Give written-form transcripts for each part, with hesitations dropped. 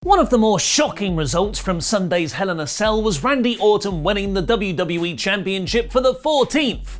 One of the more shocking results from Sunday's Hell in a Cell was Randy Orton winning the WWE Championship for the 14th,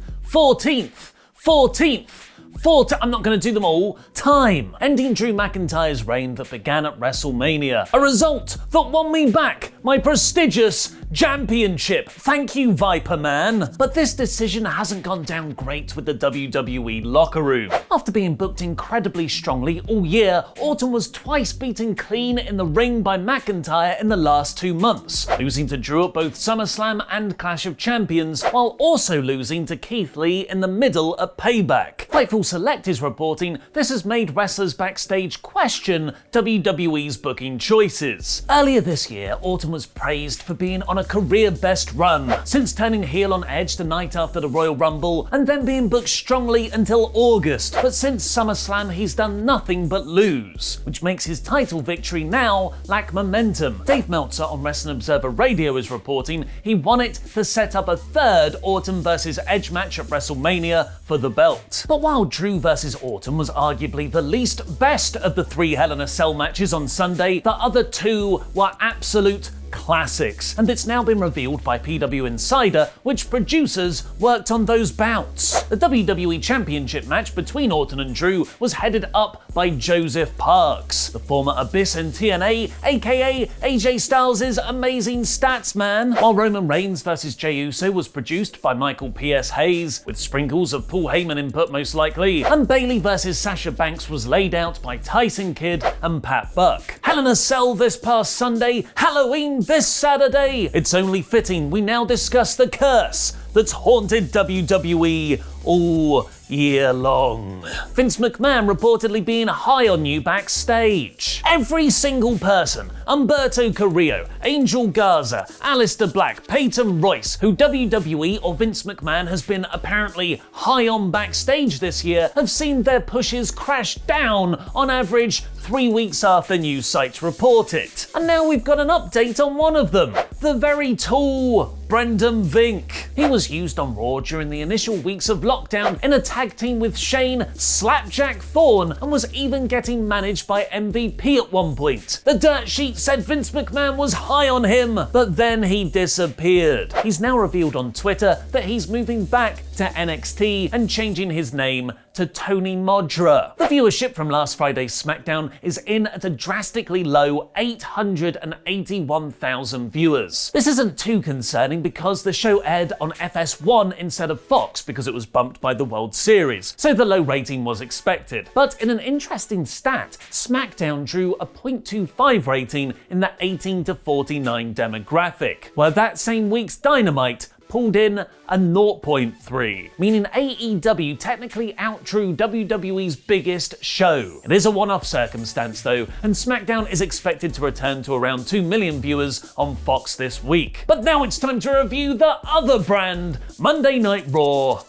I'm not going to do them all, time, ending Drew McIntyre's reign that began at WrestleMania. A result that won me back my prestigious championship. Thank you, Viper Man. But this decision hasn't gone down great with the WWE locker room. After being booked incredibly strongly all year, Orton was twice beaten clean in the ring by McIntyre in the last 2 months, losing to Drew at both SummerSlam and Clash of Champions, while also losing to Keith Lee in the middle at Payback. Fightful Select is reporting this has made wrestlers backstage question WWE's booking choices. Earlier this year, Orton was praised for being on a career-best run, since turning heel on Edge the night after the Royal Rumble and then being booked strongly until August. But since SummerSlam, he's done nothing but lose, which makes his title victory now lack momentum. Dave Meltzer on Wrestling Observer Radio is reporting he won it to set up a third Orton vs Edge match at WrestleMania for the belt. But while Drew vs Orton was arguably the least best of the 3 Hell in a Cell matches on Sunday, the other 2 were absolute classics, and it's now been revealed by PW Insider which producers worked on those bouts. The WWE Championship match between Orton and Drew was headed up by Joseph Parks, the former Abyss in TNA, aka AJ Styles' amazing stats man, while Roman Reigns vs Jey Uso was produced by Michael P.S. Hayes, with sprinkles of Paul Heyman input most likely, and Bayley vs Sasha Banks was laid out by Tyson Kidd and Pat Buck. Hell in a Cell this past Sunday, Halloween this Saturday. It's only fitting we now discuss the curse that's haunted WWE all year long. Vince McMahon reportedly being high on you backstage. Every single person, Humberto Carrillo, Angel Garza, Aleister Black, Peyton Royce, who WWE or Vince McMahon has been apparently high on backstage this year, have seen their pushes crash down on average 3 weeks after news sites report it. And now we've got an update on one of them, the very tall Brendan Vink. He was used on Raw during the initial weeks of lockdown in a tag team with Shane Slapjack Thorne, and was even getting managed by MVP at one point. The dirt sheet said Vince McMahon was high on him, but then he disappeared. He's now revealed on Twitter that he's moving back to NXT and changing his name to Tony Modra. The viewership from last Friday's SmackDown is in at a drastically low 881,000 viewers. This isn't too concerning because the show aired on FS1 instead of Fox because it was bumped by the World Series, so the low rating was expected. But in an interesting stat, SmackDown drew a 0.25 rating in the 18 to 49 demographic, while that same week's Dynamite pulled in a 0.3, meaning AEW technically outdrew WWE's biggest show. It is a one-off circumstance though, and SmackDown is expected to return to around 2 million viewers on Fox this week. But now it's time to review the other brand, Monday Night Raw,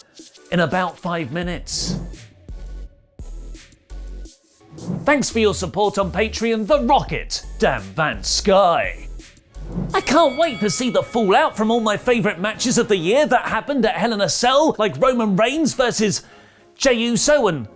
in about 5 minutes. Thanks for your support on Patreon, The Rocket, Dan Van Sky. I can't wait to see the fallout from all my favourite matches of the year that happened at Hell in a Cell, like Roman Reigns versus Jey Uso and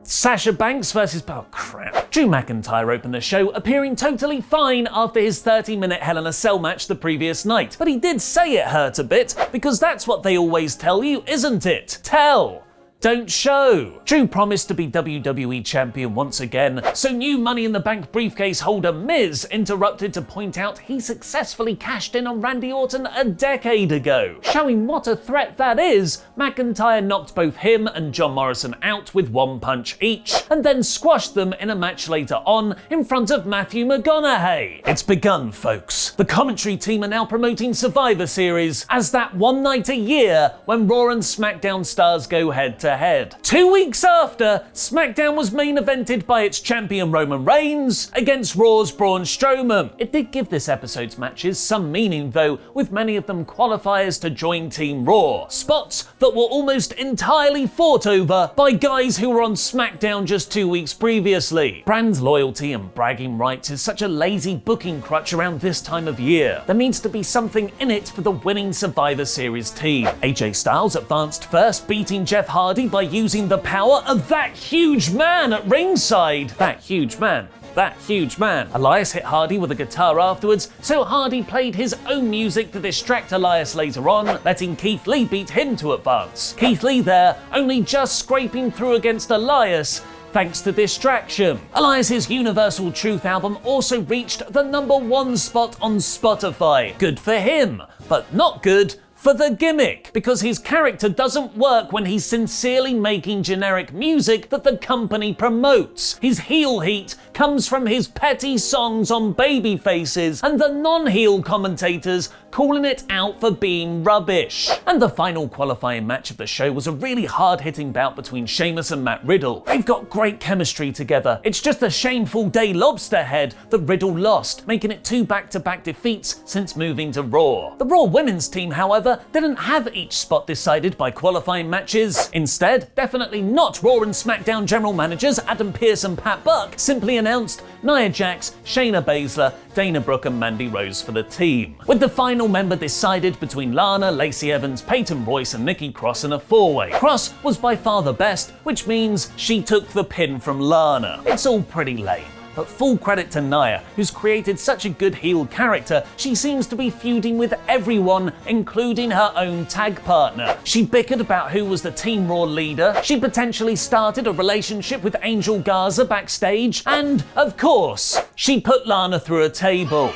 Sasha Banks versus... oh crap. Drew McIntyre opened the show appearing totally fine after his 30-minute Hell in a Cell match the previous night, but he did say it hurt a bit, because that's what they always tell you, isn't it? Tell, don't show. Drew promised to be WWE champion once again, so new Money in the Bank briefcase holder Miz interrupted to point out he successfully cashed in on Randy Orton a decade ago. Showing what a threat that is, McIntyre knocked both him and John Morrison out with 1 punch each, and then squashed them in a match later on in front of Matthew McConaughey. It's begun, folks. The commentary team are now promoting Survivor Series as that one night a year when Raw and SmackDown stars go head to head. 2 weeks after, SmackDown was main evented by its champion Roman Reigns against Raw's Braun Strowman. It did give this episode's matches some meaning though, with many of them qualifiers to join Team Raw, spots that were almost entirely fought over by guys who were on SmackDown just 2 weeks previously. Brand loyalty and bragging rights is such a lazy booking crutch around this time of year. There needs to be something in it for the winning Survivor Series team. AJ Styles advanced first, beating Jeff Hardy by using the power of that huge man at ringside. That huge man that huge man. Elias hit Hardy with a guitar afterwards, so Hardy played his own music to distract Elias later on, letting Keith Lee beat him to advance. Keith Lee there only just scraping through against Elias, thanks to distraction. Elias's Universal Truth album also reached the #1 spot on Spotify. Good for him, but not good for the gimmick, because his character doesn't work when he's sincerely making generic music that the company promotes. His heel heat comes from his petty songs on baby faces and the non-heel commentators calling it out for being rubbish. And the final qualifying match of the show was a really hard-hitting bout between Sheamus and Matt Riddle. They've got great chemistry together. It's just a shameful day Lobster head that Riddle lost, making it 2 back-to-back defeats since moving to Raw. The Raw women's team, however, didn't have each spot decided by qualifying matches. Instead, definitely not Raw and SmackDown general managers Adam Pearce and Pat Buck simply announced Nia Jax, Shayna Baszler, Dana Brooke and Mandy Rose for the team, with the final member decided between Lana, Lacey Evans, Peyton Royce and Nikki Cross in a 4-way. Cross was by far the best, which means she took the pin from Lana. It's all pretty lame, but full credit to Nia, who's created such a good heel character. She seems to be feuding with everyone, including her own tag partner. She bickered about who was the Team Raw leader, she potentially started a relationship with Angel Garza backstage, and, of course, she put Lana through a table.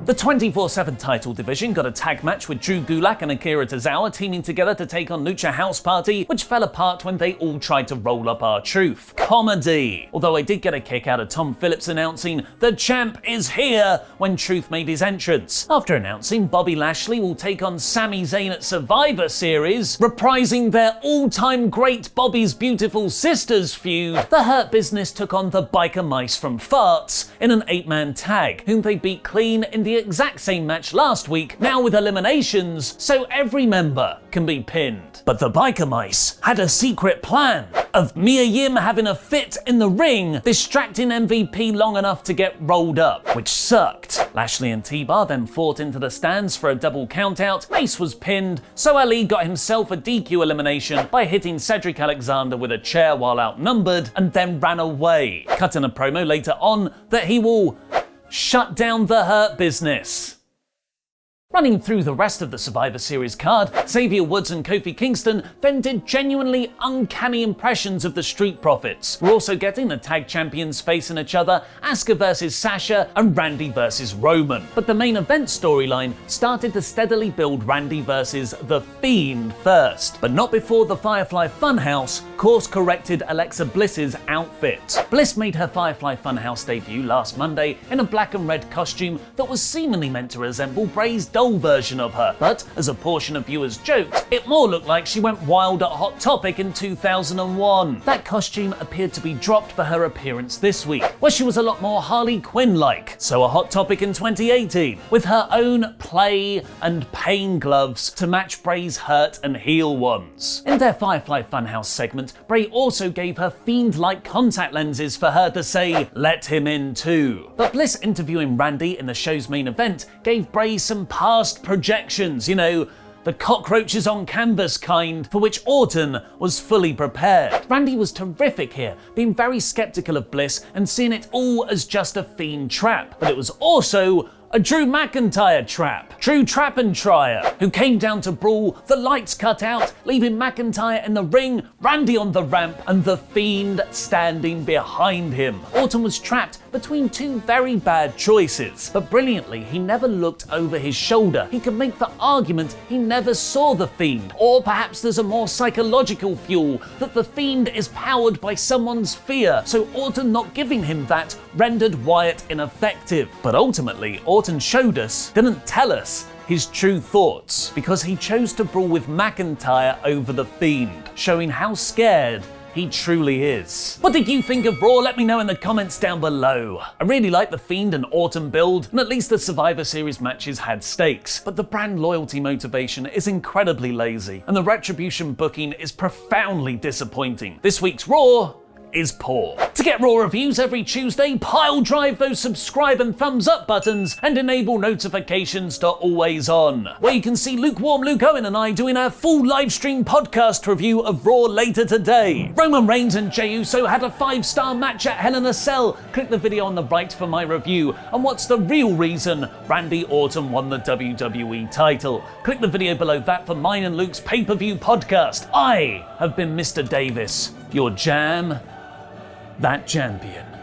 The 24/7 title division got a tag match with Drew Gulak and Akira Tozawa teaming together to take on Lucha House Party, which fell apart when they all tried to roll up R-Truth. Comedy! Although I did get a kick out of Tom Phillips announcing, "The champ is here," when Truth made his entrance. After announcing Bobby Lashley will take on Sami Zayn at Survivor Series, reprising their all-time great Bobby's Beautiful Sisters feud, the Hurt Business took on the Biker Mice from Farts in an 8-man tag, whom they beat clean in the exact same match last week, now with eliminations, so every member can be pinned. But the Biker Mice had a secret plan of Mia Yim having a fit in the ring, distracting MVP long enough to get rolled up, which sucked. Lashley and T-Bar then fought into the stands for a double countout. Mace was pinned, so Ali got himself a DQ elimination by hitting Cedric Alexander with a chair while outnumbered, and then ran away, cutting a promo later on that he will shut down the Hurt Business. Running through the rest of the Survivor Series card, Xavier Woods and Kofi Kingston then did genuinely uncanny impressions of the Street Profits. We're also getting the tag champions facing each other, Asuka versus Sasha and Randy versus Roman. But the main event storyline started to steadily build Randy versus The Fiend first, but not before the Firefly Funhouse course-corrected Alexa Bliss's outfit. Bliss made her Firefly Funhouse debut last Monday in a black and red costume that was seemingly meant to resemble Bray's doll version of her, but as a portion of viewers joked, it more looked like she went wild at Hot Topic in 2001. That costume appeared to be dropped for her appearance this week, where she was a lot more Harley Quinn-like, so a Hot Topic in 2018, with her own play and pain gloves to match Bray's hurt and heel ones. In their Firefly Funhouse segment, Bray also gave her Fiend-like contact lenses for her to say, "Let him in too." But Bliss interviewing Randy in the show's main event gave Bray some past projections, the cockroaches on canvas kind, for which Orton was fully prepared. Randy was terrific here, being very skeptical of Bliss and seeing it all as just a Fiend trap, but it was also a Drew McIntyre trap. Drew Trap and Trier, who came down to brawl, the lights cut out, leaving McIntyre in the ring, Randy on the ramp, and The Fiend standing behind him. Orton was trapped between two very bad choices, but brilliantly, he never looked over his shoulder. He could make the argument he never saw The Fiend, or perhaps there's a more psychological fuel, that The Fiend is powered by someone's fear, so Orton not giving him that rendered Wyatt ineffective. But ultimately, Orton showed us, didn't tell us, his true thoughts, because he chose to brawl with McIntyre over The Fiend, showing how scared he truly is. What did you think of Raw? Let me know in the comments down below. I really like the Fiend and Orton build, and at least the Survivor Series matches had stakes, but the brand loyalty motivation is incredibly lazy, and the Retribution booking is profoundly disappointing. This week's Raw is poor. To get Raw reviews every Tuesday, pile drive those subscribe and thumbs up buttons and enable notifications to always on, where you can see lukewarm Luke Owen and I doing our full live stream podcast review of Raw later today. Roman Reigns and Jey Uso had a 5-star match at Hell in a Cell. Click the video on the right for my review on what's the real reason Randy Orton won the WWE title. Click the video below that for mine and Luke's pay-per-view podcast. I have been Mr. Davis, your jam, that champion.